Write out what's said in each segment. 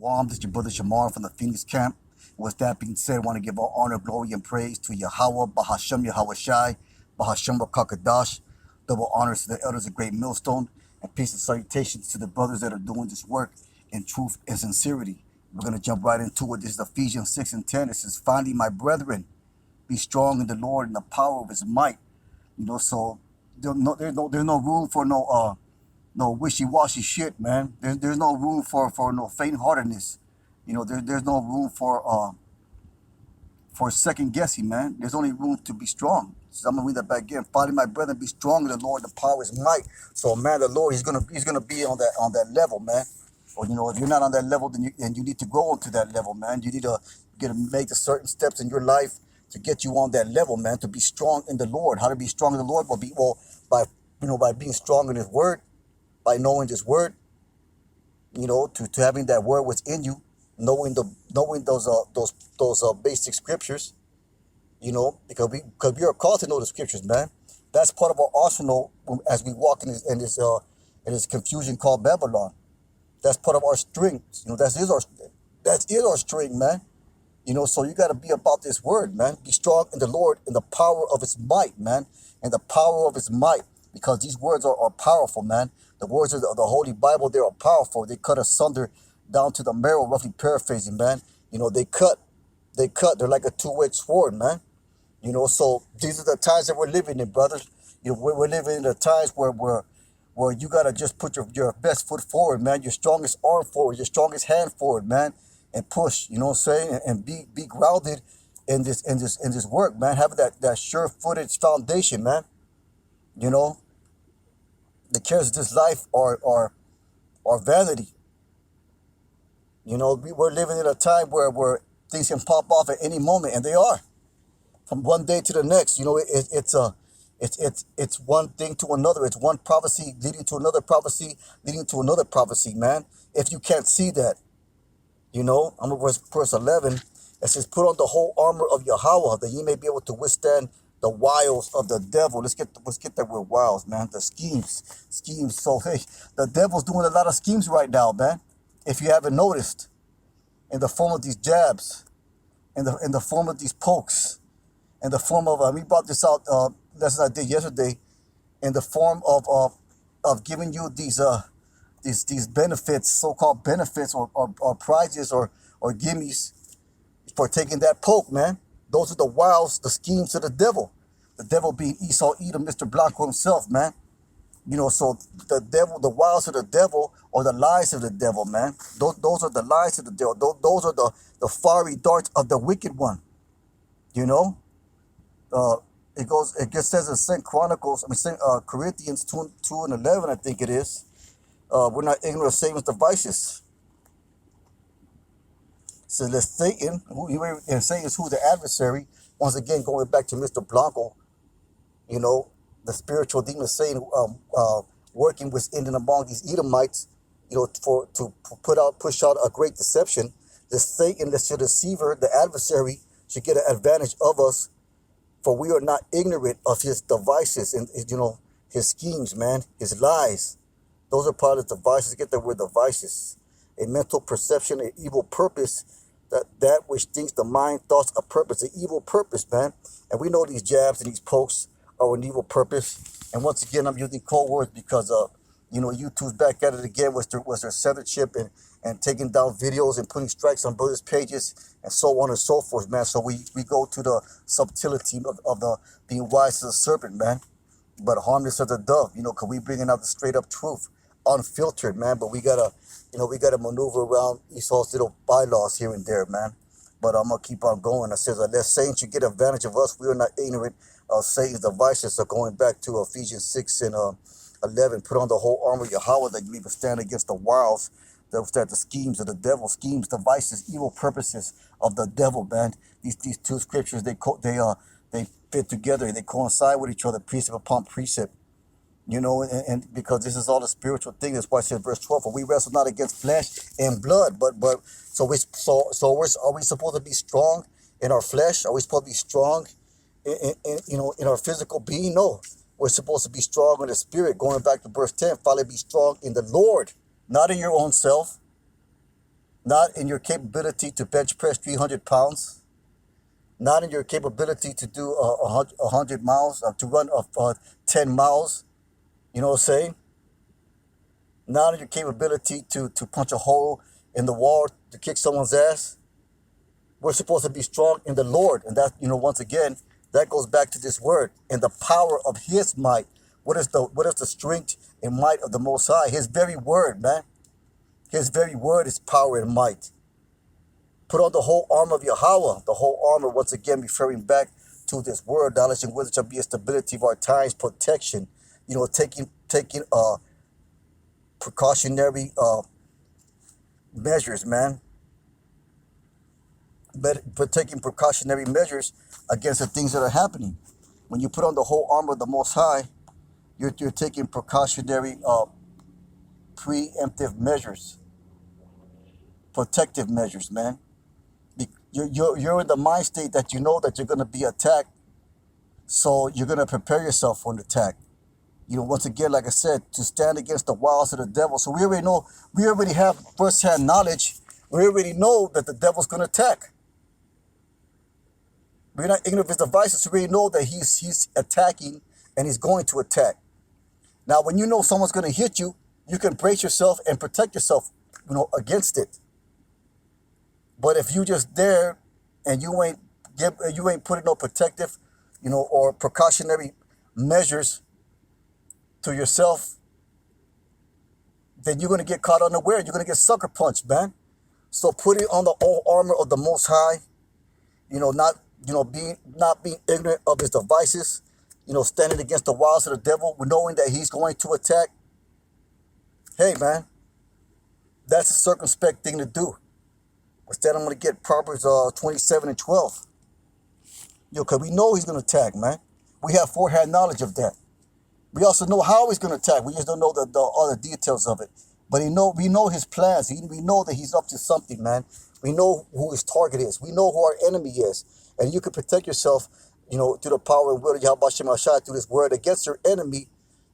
Shalom, this is your brother Shamar from the Phoenix camp. With that being said, I want to give all honor, glory, and praise to Yahweh, Bahashem Yahweh Shai, Bahashem Rakakadash. Double honors to the elders of Great Millstone, and peace and salutations to the brothers that are doing this work in truth and sincerity. We're going to jump right into it. This is Ephesians 6 and 10. It says, finally, my brethren, be strong in the Lord and the power of his might. So there's no room for no wishy-washy shit, man. There's no room for no faint-heartedness. There's no room for second guessing, man. There's only room to be strong. So I'm gonna read that back again. Finally, my brethren, be strong in the Lord, the power is might. So, man, the Lord, He's gonna be on that level, man. Or if you're not on that level, then you need to grow into that level, man. You need to make the certain steps in your life to get you on that level, man. To be strong in the Lord. How to be strong in the Lord? By being strong in His Word, by knowing His Word. To having that Word within you, knowing those basic scriptures. Because we are called to know the scriptures, man. That's part of our arsenal as we walk in this confusion called Babylon. That's part of our strength. That is our strength, man. So you got to be about this word, man. Be strong in the Lord in the power of His might, man. And the power of His might, because these words are powerful, man. The words of the Holy Bible, they are powerful. They cut asunder down to the marrow, roughly paraphrasing, man. They cut. They're like a two-edged sword, man. So these are the times that we're living in, brothers. We're living in the times where you gotta just put your best foot forward, man. Your strongest arm forward, your strongest hand forward, man, and push. You know what I'm saying? And be grounded in this work, man. Have that sure-footed foundation, man. The cares of this life are vanity. We're living in a time where things can pop off at any moment, and they are. From one day to the next, it's one thing to another. It's one prophecy leading to another prophecy, leading to another prophecy, man. If you can't see that, I'm going to verse 11. It says, put on the whole armor of Yahweh, that ye may be able to withstand the wiles of the devil. Let's get that word wiles, man. The schemes. So, hey, the devil's doing a lot of schemes right now, man. If you haven't noticed, in the form of these jabs, in the form of these pokes, in the form of we brought this out lesson I did yesterday, in the form of giving you these benefits, so-called benefits or prizes or gimmies for taking that poke, man. Those are the wiles, the schemes of the devil. The devil being Esau Edom, Mr. Blanco himself, man. So the wiles of the devil or the lies of the devil, man. Those are the lies of the devil. Those are the fiery darts of the wicked one. It says in St. Corinthians 2 and 11, I think it is. We're not ignorant of Satan's devices. So let Satan, and Satan is who the adversary. Once again, going back to Mr. Blanco, the spiritual demon Satan working within and among these Edomites, to push out a great deception. The Satan, the deceiver, the adversary, should get an advantage of us, for we are not ignorant of his devices and his schemes, man, his lies. Those are part of the devices. Get that word devices. A mental perception, an evil purpose, that which thinks the mind, thoughts, a purpose, an evil purpose, man. And we know these jabs and these pokes are an evil purpose. And once again, I'm using cold words because YouTube's back at it again with their censorship and taking down videos and putting strikes on brothers' pages and so on and so forth, man. So we go to the subtlety of the being wise as a serpent, man, but harmless as a dove, because we bringing out the straight up truth, unfiltered, man. But we gotta maneuver around Esau's little bylaws here and there, man. But I'm gonna keep on going. I says, unless Satan should get advantage of us, we are not ignorant of Satan's devices. So going back to Ephesians 6 and 11, put on the whole armor of Yahweh, that you may stand against the wiles, the schemes of the devil, schemes, devices, evil purposes of the devil, man. These two scriptures, they fit together, they coincide with each other, precept upon precept. And because this is all a spiritual thing. That's why it says verse 12, for we wrestle not against flesh and blood, but are we supposed to be strong in our flesh? Are we supposed to be strong in our physical being? No. We're supposed to be strong in the spirit. Going back to verse 10, finally be strong in the Lord, not in your own self. not in your capability to bench press 300 pounds, not in your capability to do 100 miles, to run 10 miles, you know what I'm saying? Not in your capability to punch a hole in the wall to kick someone's ass. We're supposed to be strong in the Lord. And that, once again, that goes back to this word. In the power of his might. What is the strength and might of the Most High? His very word, man. His very word is power and might. Put on the whole armor of Yahweh. The whole armor, once again, referring back to this word. Knowledge and wisdom shall be a stability of our times, protection. Taking precautionary measures, man. But taking precautionary measures against the things that are happening. When you put on the whole armor of the Most High, you're taking precautionary, preemptive measures, protective measures, man. You're in the mind state that you know that you're going to be attacked, so you're going to prepare yourself for an attack. Once again, like I said, to stand against the wiles of the devil. So we already have first-hand knowledge. We already know that the devil's going to attack. We're not ignorant of his devices. We already know that he's attacking and he's going to attack. Now, when you know someone's going to hit you, you can brace yourself and protect yourself, against it. But if you just there and you ain't putting no protective, or precautionary measures to yourself, then you're going to get caught unaware. You're going to get sucker punched, man. So put it on the whole armor of the Most High. Not being ignorant of his devices. Standing against the wiles of the devil, knowing that he's going to attack. Hey, man, that's a circumspect thing to do. Instead, I'm going to get Proverbs 27 and 12. Because we know he's going to attack, man. We have forehand knowledge of that. We also know how he's going to attack. We just don't know the other details of it. But we know his plans. We know that he's up to something, man. We know who his target is. We know who our enemy is. And you can protect yourself, through the power and will of Yahweh Shem Hashai, through this word against your enemy,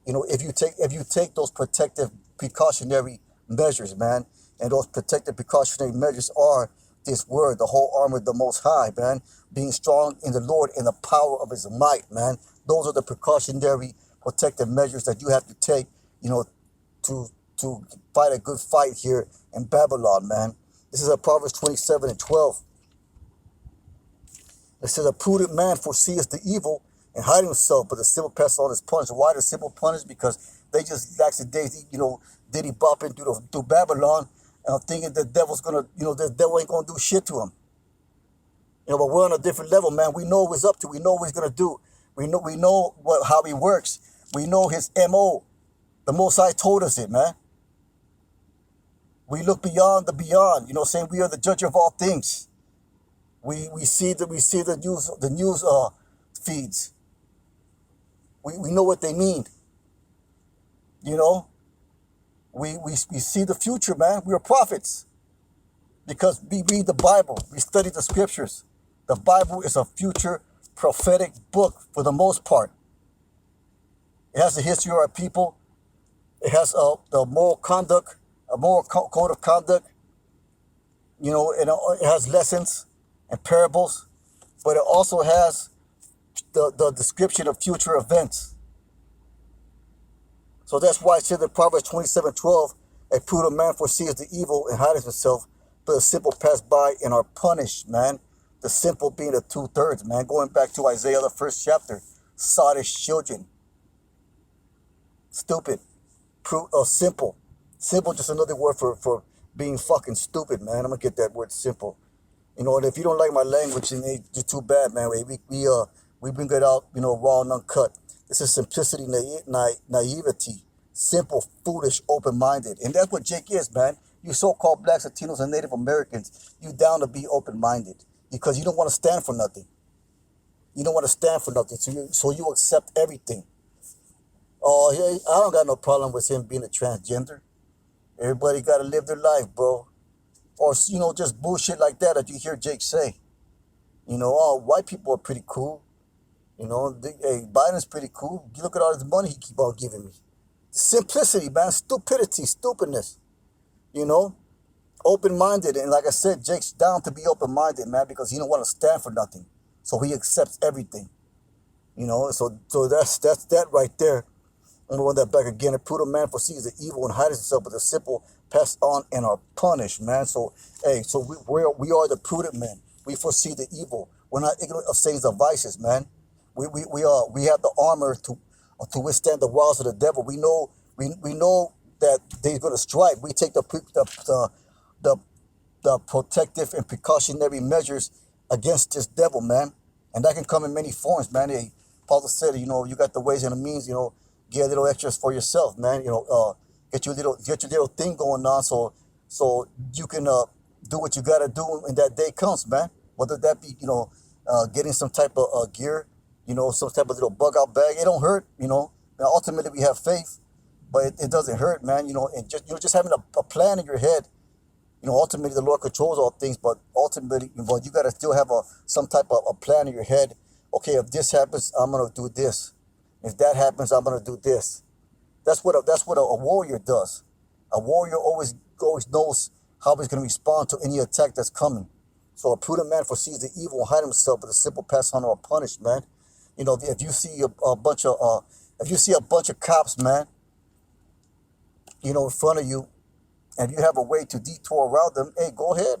if you take those protective precautionary measures, man. And those protective precautionary measures are this word, the whole armor of the Most High, man. Being strong in the Lord and the power of his might, man. Those are the precautionary protective measures that you have to take, to fight a good fight here in Babylon, man. This is Proverbs 27 and 12. It says, a prudent man foresees the evil and hide himself, but the simple pass on his punish. Why the simple punish? Because they just lackadaisy, diddy bopping through Babylon, thinking the devil's gonna, the devil ain't gonna do shit to him. But we're on a different level, man. We know what he's up to. We know what he's gonna do. We know how he works. We know his MO. The Most High told us it, man. We look beyond the beyond. Saying we are the judge of all things. We see the news feeds. We know what they mean. We see the future, man. We are prophets because we read the Bible. We study the scriptures. The Bible is a future prophetic book for the most part. It has the history of our people. It has the moral conduct, a moral code of conduct. And it has lessons and parables, but it also has the description of future events. So that's why it said in Proverbs 27:12, a prudent man foresees the evil and hides himself, but the simple pass by and are punished, man. The simple being the 2/3, man. Going back to Isaiah, the 1st chapter, sottish children. Stupid. Simple. Simple, just another word for being fucking stupid, man. I'm going to get that word simple. And if you don't like my language, then it's too bad, man. We bring it out, raw and uncut. This is simplicity, naivety, simple, foolish, open-minded. And that's what Jake is, man. You so-called blacks, Latinos, and Native Americans, you down to be open-minded because you don't want to stand for nothing. You don't want to stand for nothing, so you accept everything. Oh, I don't got no problem with him being a transgender. Everybody got to live their life, bro. Or, just bullshit like that you hear Jake say. White people are pretty cool. Hey, Biden's pretty cool. You look at all this money he keep on giving me. Simplicity, man. Stupidity, stupidness. open-minded. And like I said, Jake's down to be open-minded, man, because he don't want to stand for nothing. So he accepts everything. So that's that right there. I'm gonna run that back again. A prudent man foresees the evil and hides himself, but the simple pass on and are punished, man. So hey, so we are the prudent men. We foresee the evil. We're not ignorant of Satan's devices, man. We have the armor to withstand the wiles of the devil. We know that they're gonna strike. We take the the protective and precautionary measures against this devil, man. And that can come in many forms, man. Hey, Paul said, you got the ways and the means, get a little extras for yourself, man. Get your little thing going on, so you can do what you gotta do when that day comes, man. Whether that be, getting some type of gear, some type of little bug out bag. It don't hurt, Now, ultimately, we have faith, but it doesn't hurt, man. And just having a plan in your head. Ultimately the Lord controls all things, but ultimately, but you gotta still have some type of a plan in your head. Okay, if this happens, I'm gonna do this. If that happens, I'm gonna do this. That's what a warrior does. A warrior always knows how he's gonna respond to any attack that's coming. So a prudent man foresees the evil and hide himself, but the simple pass on or are punished, man. If you see a bunch of cops, man, in front of you, and you have a way to detour around them, hey, go ahead.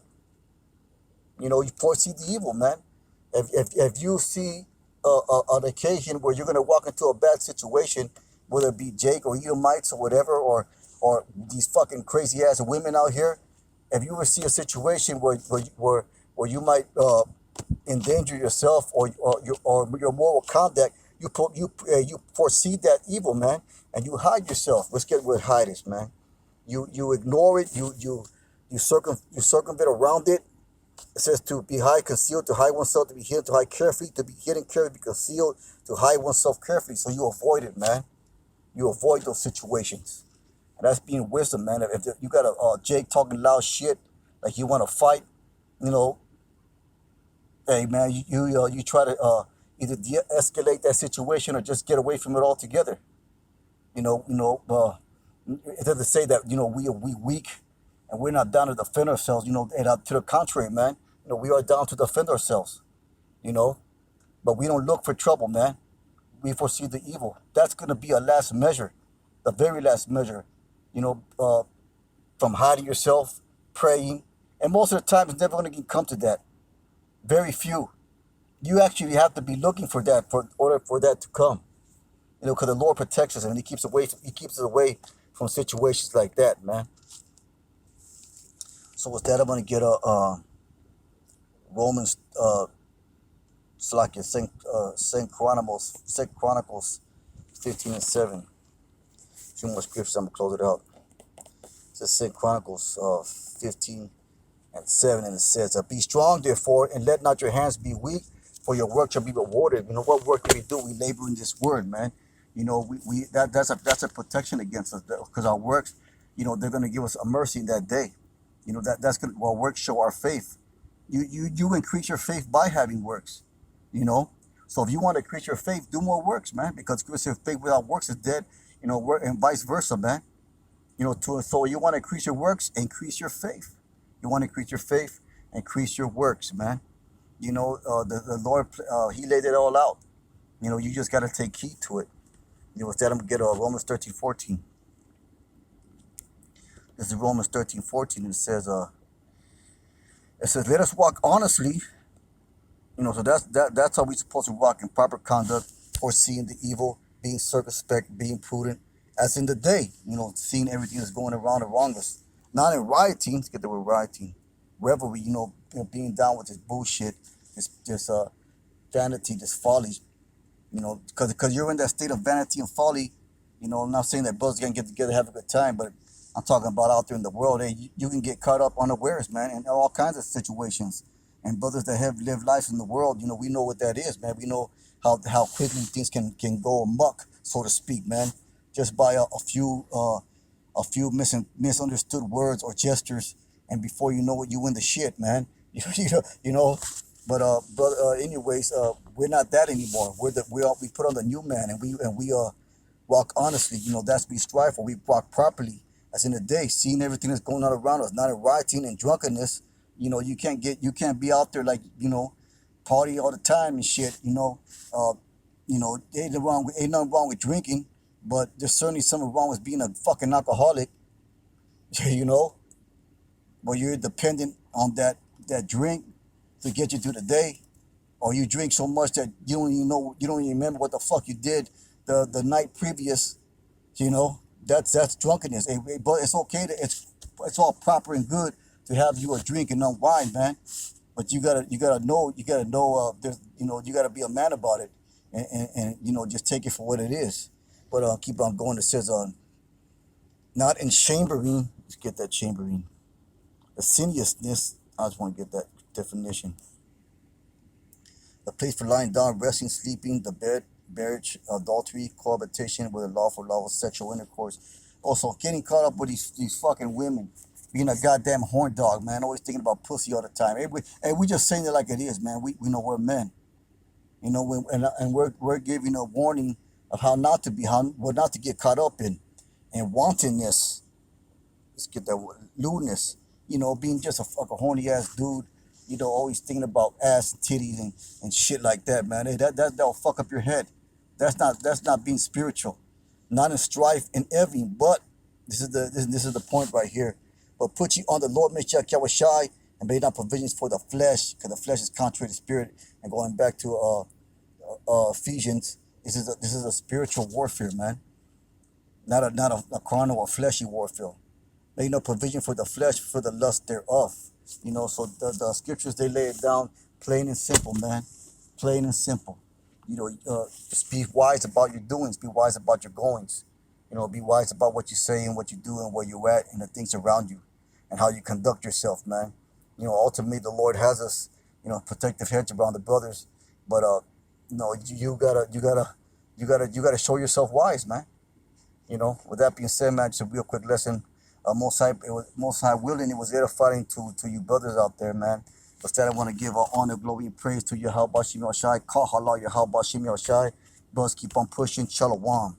You foresee the evil, man. If you see an occasion where you're going to walk into a bad situation, whether it be Jake or Edomites or whatever, or these fucking crazy ass women out here, if you ever see a situation where you might endanger yourself or your moral conduct, you foresee that evil, man, and you hide yourself. Let's get where hide is, man. You ignore it. You circumvent around it. It says to be hide concealed, to hide oneself, to be hidden, to hide carefully, to be hidden carefully, to be concealed, to hide oneself carefully. So you avoid it, man. You avoid those situations, and that's being wisdom, man. If you got a Jake talking loud shit, like you want to fight, hey, man, you try to either de-escalate that situation or just get away from it altogether. It doesn't say that we weak and we're not down to defend ourselves. And to the contrary, man. We are down to defend ourselves. But we don't look for trouble, man. We foresee the evil. That's gonna be a last measure, the very last measure. From hiding yourself, praying, and most of the time it's never gonna come to that. Very few. You actually have to be looking for that in order for that to come. Because the Lord protects us and He keeps us away from situations like that, man. So with that, I'm gonna get a Romans, Second Chronicles 15:7. Two more scriptures. I'm gonna close it out. It says Second Chronicles 15:7, and it says, "Be strong, therefore, and let not your hands be weak, for your work shall be rewarded." What work do we do? We labor in this word, man. That's a protection against us, because our works, they're gonna give us a mercy in that day. Our works show our faith. You increase your faith by having works. So if you want to increase your faith, do more works, man, because faith without works is dead. And vice versa, man. So you want to increase your works, increase your faith. You want to increase your faith, increase your works, man. The Lord, He laid it all out. You just got to take heed to it. With that, I'm going to get Romans 13:14. This is Romans 13:14, and it says, "Let us walk honestly." So that's how we're supposed to walk in proper conduct, foreseeing the evil, being circumspect, being prudent, as in the day. Seeing everything that's going around us, not in rioting. Let's get the word rioting, revelry. Being down with this bullshit, this vanity, this folly. Because you're in that state of vanity and folly. I'm not saying that brothers can get together, have a good time, but I'm talking about out there in the world. Hey, you can get caught up unawares, man, in all kinds of situations. And brothers that have lived life in the world, we know what that is, man. We know how quickly things can go amok, so to speak, man, just by a few misunderstood words or gestures, and before you know it, you in the shit, man. But anyways, we're not that anymore. We put on the new man, and we walk honestly. That's what we strive for. We walk properly. As in the day, seeing everything that's going on around us, not in rioting and drunkenness. You can't be out there like, party all the time and shit. Ain't nothing wrong with drinking, but there's certainly something wrong with being a fucking alcoholic. you know, where you're dependent on that drink to get you through the day, or you drink so much that you don't even remember what the fuck you did the night previous. That's drunkenness. But it's okay it's all proper and good to have you a drink and unwind, man. But you gotta know there's you gotta be a man about it, and just take it for what it is. But keep on going. It says not in chambering. Let's get that chambering. Lasciviousness. I just want to get that definition. A place for lying down, resting, sleeping, the bed, marriage, adultery, cohabitation with a lawful sexual intercourse. Also, getting caught up with these fucking women. Being a goddamn horn dog, man. Always thinking about pussy all the time. We just saying it like it is, man. We know we're men. And we're giving a warning of how not to be, what not to get caught up in. And wantonness. Let's get that word. Lewdness. Being just a fucking horny ass dude. Always thinking about ass and titties and shit like that, man. Hey, that'll fuck up your head. That's not being spiritual. Not in strife and envy, but this is the point right here. But put you on the Lord Meshach Yahushai and made not provisions for the flesh, because the flesh is contrary to spirit. And going back to Ephesians, this is a spiritual warfare, man. Not a carnal or fleshy warfare. Made no provision for the flesh, for the lust thereof. So the scriptures, they lay it down plain and simple, man. Plain and simple. Just be wise about your doings. Be wise about your goings. Be wise about what you say and what you do and where you're at and the things around you and how you conduct yourself, man. Ultimately, the Lord has us, protective hedge around the brothers, but you gotta show yourself wise, man. With that being said, man, just a real quick lesson. Most High willing, it was edifying to you brothers out there, man. Instead, I want to give honor, glory, and praise to Yahweh Bashim Yoshai. Call halal Yahweh Bashim Yoshai. Brothers, keep on pushing. Shalom.